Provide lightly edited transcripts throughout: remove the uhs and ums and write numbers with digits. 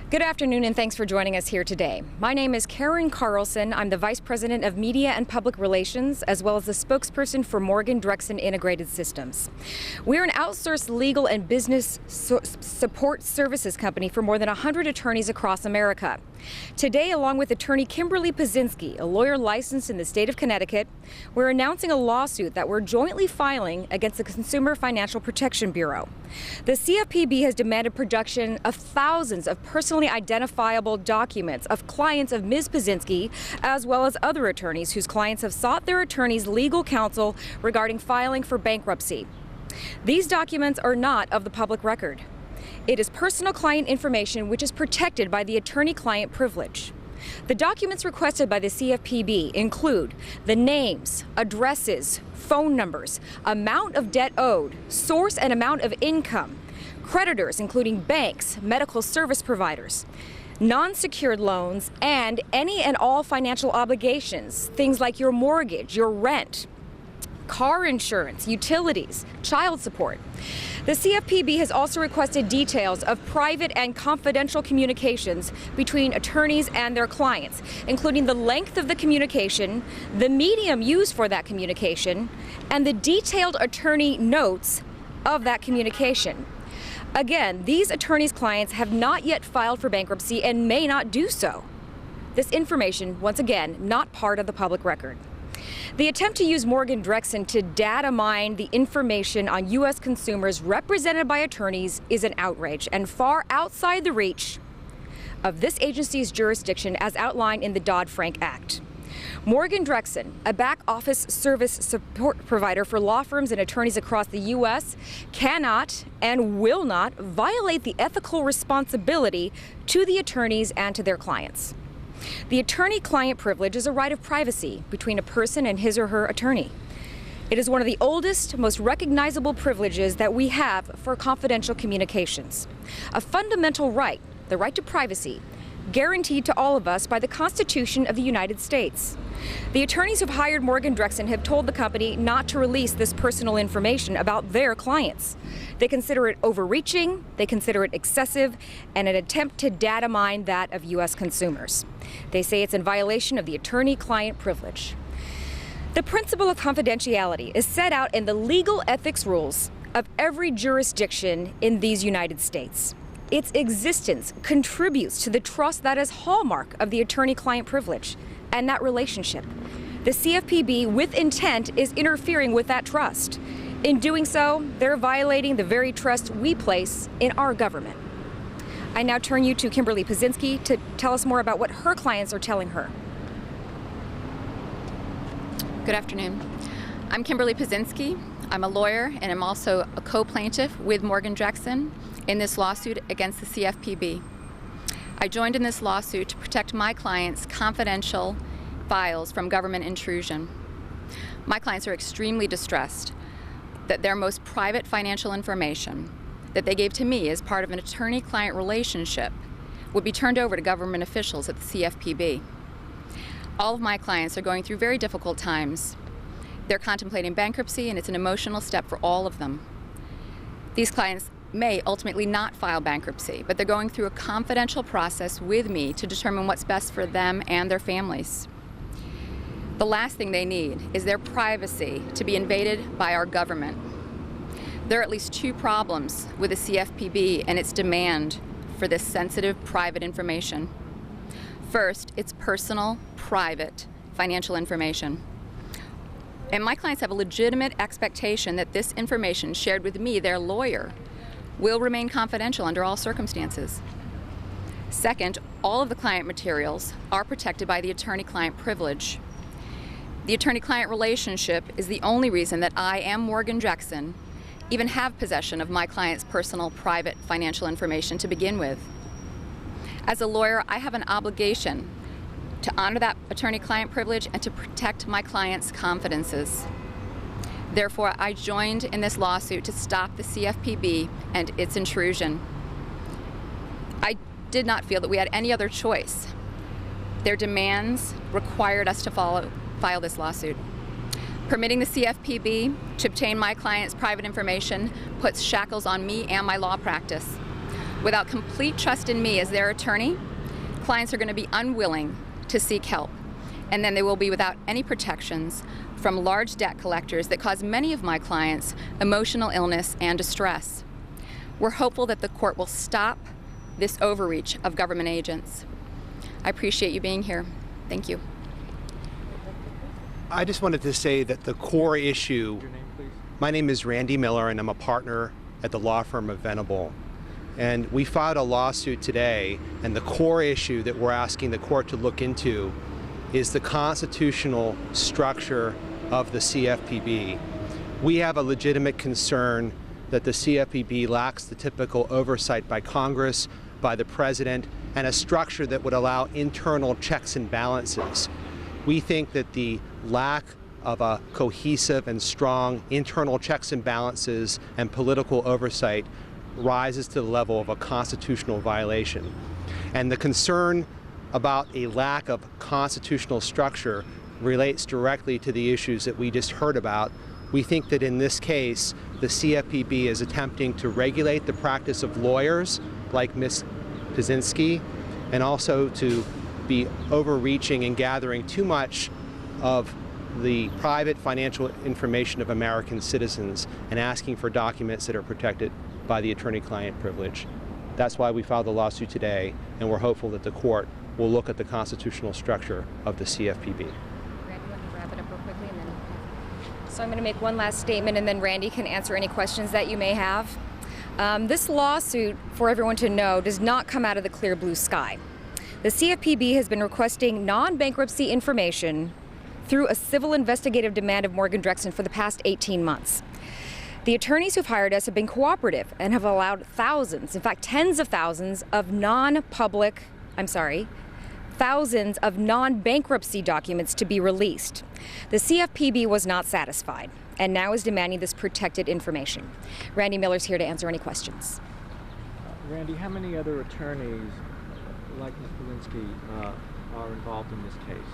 Good afternoon and thanks for joining us here today. My name is Carlson. I'm the Vice President of Media and Public Relations, as well as the spokesperson for Morgan Drexen Integrated Systems. We're an outsourced legal and business support services company for more than 100 attorneys across America. Today, along with attorney Kimberly Pisinski, a lawyer licensed in the state of Connecticut, we're announcing a lawsuit that we're jointly filing against the Consumer Financial Protection Bureau. The CFPB has demanded production of thousands of personally identifiable documents of clients of Ms. Pisinski, as well as other attorneys whose clients have sought their attorney's legal counsel regarding filing for bankruptcy. These documents are not of the public record. It is personal client information which is protected by the attorney-client privilege. The documents requested by the CFPB include the names, addresses, phone numbers, amount of debt owed, source and amount of income, creditors including banks, medical service providers, non-secured loans, and any and all financial obligations, things like your mortgage, your rent, car insurance, utilities, child support. The CFPB has also requested details of private and confidential communications between attorneys and their clients, including the length of the communication, the medium used for that communication, and the detailed attorney notes of that communication. Again, these attorneys' clients have not yet filed for bankruptcy and may not do so. This information, once again, not part of the public record. The attempt to use Morgan Drexen to data mine the information on U.S. consumers represented by attorneys is an outrage and far outside the reach of this agency's jurisdiction as outlined in the Dodd-Frank Act. Morgan Drexen, a back office service support provider for law firms and attorneys across the U.S., cannot and will not violate the ethical responsibility to the attorneys and to their clients. The attorney-client privilege is a right of privacy between a person and his or her attorney. It is one of the oldest, most recognizable privileges that we have for confidential communications. A fundamental right, the right to privacy, guaranteed to all of us by the Constitution of the United States. The attorneys who've hired Morgan Drexen have told the company not to release this personal information about their clients. They consider it overreaching, they consider it excessive, and an attempt to data mine that of U.S. consumers. They say it's in violation of the attorney-client privilege. The principle of confidentiality is set out in the legal ethics rules of every jurisdiction in these United States. Its existence contributes to the trust that is hallmark of the attorney-client privilege and that relationship. The CFPB, with intent, is interfering with that trust. In doing so, they're violating the very trust we place in our government. I now turn you to Kimberly Pisinski to tell us more about what her clients are telling her. Good afternoon. I'm Kimberly Pisinski. I'm a lawyer and I'm also a co-plaintiff with Morgan Drexen in this lawsuit against the CFPB. I joined in this lawsuit to protect my clients' confidential files from government intrusion. My clients are extremely distressed that their most private financial information that they gave to me as part of an attorney-client relationship would be turned over to government officials at the CFPB. All of my clients are going through very difficult times. They're contemplating bankruptcy, and it's an emotional step for all of them. These clients may ultimately not file bankruptcy, but they're going through a confidential process with me to determine what's best for them and their families. The last thing they need is their privacy to be invaded by our government. There are at least two problems with the CFPB and its demand for this sensitive private information. First, it's personal, private financial information. And my clients have a legitimate expectation that this information shared with me, their lawyer, will remain confidential under all circumstances. Second, all of the client materials are protected by the attorney-client privilege. The attorney-client relationship is the only reason that I am Morgan Drexen even have possession of my client's personal, private financial information to begin with. As a lawyer, I have an obligation to honor that attorney-client privilege and to protect my client's confidences. Therefore, I joined in this lawsuit to stop the CFPB and its intrusion. I did not feel that we had any other choice. Their demands required us to file this lawsuit. Permitting the CFPB to obtain my client's private information puts shackles on me and my law practice. Without complete trust in me as their attorney, clients are going to be unwilling to seek help, and then they will be without any protections from large debt collectors that cause many of my clients emotional illness and distress. We're hopeful that the court will stop this overreach of government agents. I appreciate you being here. Thank you. I just wanted to say that the core issue, Your name, please? my name is Randy Miller and I'm a partner at the law firm of Venable. And we filed a lawsuit today, and the core issue that we're asking the court to look into is the constitutional structure of the CFPB. We have a legitimate concern that the CFPB lacks the typical oversight by Congress, by the President, and a structure that would allow internal checks and balances. We think that the lack of a cohesive and strong internal checks and balances and political oversight rises to the level of a constitutional violation. And the concern about a lack of constitutional structure relates directly to the issues that we just heard about. We think that in this case, the CFPB is attempting to regulate the practice of lawyers like Ms. Pisinski, and also to be overreaching and gathering too much of the private financial information of American citizens and asking for documents that are protected by the attorney-client privilege. That's why we filed the lawsuit today, and we're hopeful that the court will look at the constitutional structure of the CFPB. Randy, let me wrap it up real quickly. So I'm going to make one last statement, and then Randy can answer any questions that you may have. This lawsuit, for everyone to know, does not come out of the clear blue sky. The CFPB has been requesting non-bankruptcy information through a civil investigative demand of Morgan Drexen for the past 18 months. The attorneys who've hired us have been cooperative and have allowed thousands, in fact tens of thousands of thousands of non-bankruptcy documents to be released. The CFPB was not satisfied and now is demanding this protected information. Randy Miller's here to answer any questions. Randy, how many other attorneys like Ms. Pisinski are involved in this case?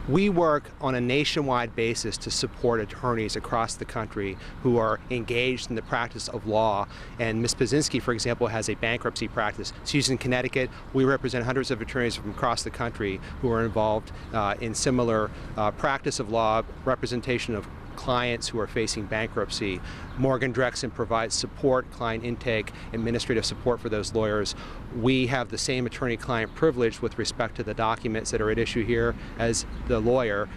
We work on a nationwide basis to support attorneys across the country who are engaged in the practice of law. And Ms. Pisinski, for example, has a bankruptcy practice. She's in Connecticut. We represent hundreds of attorneys from across the country who are involved in similar practice of law, representation of clients who are facing bankruptcy. Morgan Drexen provides support, client intake, administrative support for those lawyers. We have the same attorney-client privilege with respect to the documents that are at issue here as the lawyers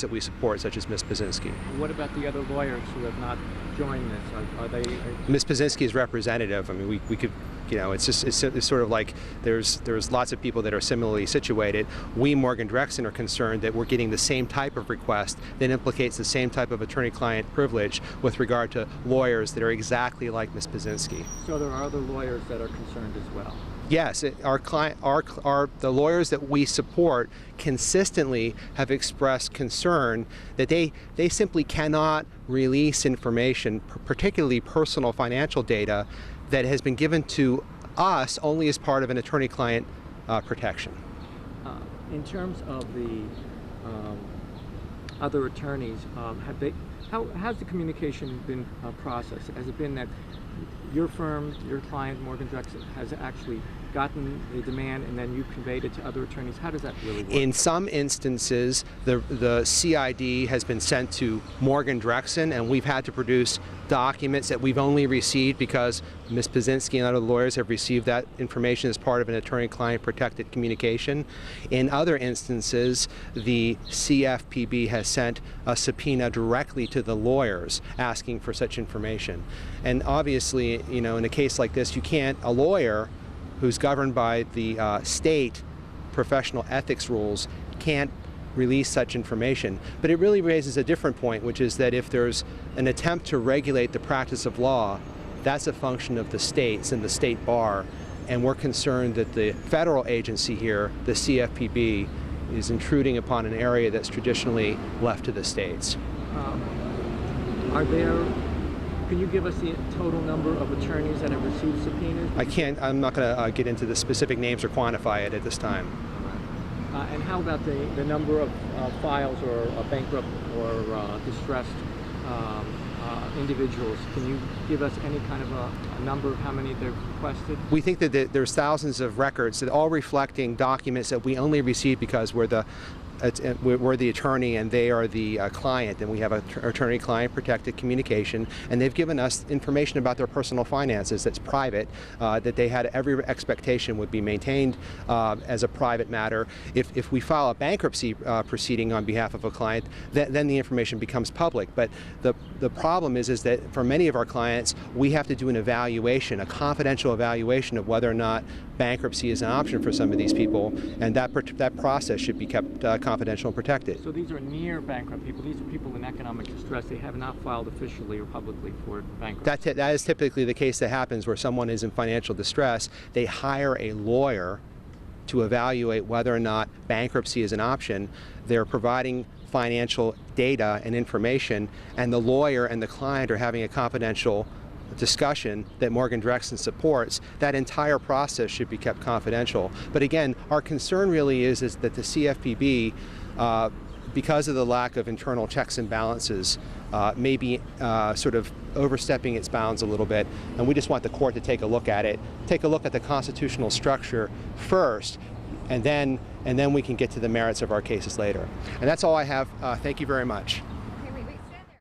that we support, such as Ms. Pisinski. What about the other lawyers who have not joined this? Are they? Ms. Pisinski's representative. I mean, we could. You know, it's sort of like there's lots of people that are similarly situated. We, Morgan Drexen, are concerned that we're getting the same type of request that implicates the same type of attorney-client privilege with regard to lawyers that are exactly like Ms. Pisinski. So there are other lawyers that are concerned as well? Yes, the lawyers that we support consistently have expressed concern that they simply cannot release information, particularly personal financial data, that has been given to us only as part of an attorney-client protection. In terms of the other attorneys, how's the communication been processed? Has it been that your firm, your client, Morgan Drexen, has actually gotten the demand and then you conveyed it to other attorneys? How does that really work? In some instances, the CID has been sent to Morgan Drexen, and we've had to produce documents that we've only received because Ms. Pisinski and other lawyers have received that information as part of an attorney-client protected communication. In other instances, the CFPB has sent a subpoena directly to the lawyers asking for such information. And obviously, you know, in a case like this, a lawyer who's governed by the state professional ethics rules can't release such information. But it really raises a different point, which is that if there's an attempt to regulate the practice of law, that's a function of the states and the state bar. And we're concerned that the federal agency here, the CFPB, is intruding upon an area that's traditionally left to the states. Can you give us the total number of attorneys that have received subpoenas? I'm not going to get into the specific names or quantify it at this time. And how about the number of files or bankrupt or distressed individuals. Can you give us any kind of a number of how many they've requested? We think that there's thousands of records that all reflecting documents that we only receive because we're the attorney and they are the client, and we have attorney-client protected communication, and they've given us information about their personal finances that's private, that they had every expectation would be maintained as a private matter. If we file a bankruptcy proceeding on behalf of a client, then the information becomes public. But the problem is that for many of our clients, we have to do an evaluation, a confidential evaluation of whether or not bankruptcy is an option for some of these people, and that process should be kept confidential and protected. So these are near bankrupt people. These are people in economic distress. They have not filed officially or publicly for bankruptcy. That is typically the case that happens where someone is in financial distress. They hire a lawyer to evaluate whether or not bankruptcy is an option. They're providing financial data and information, and the lawyer and the client are having a confidential discussion that Morgan Drexen supports. That entire process should be kept confidential. But again, our concern really is that the CFPB, because of the lack of internal checks and balances, may be sort of overstepping its bounds a little bit, and we just want the court to take a look at it, take a look at the constitutional structure first, and then we can get to the merits of our cases later. And that's all I have. Thank you very much.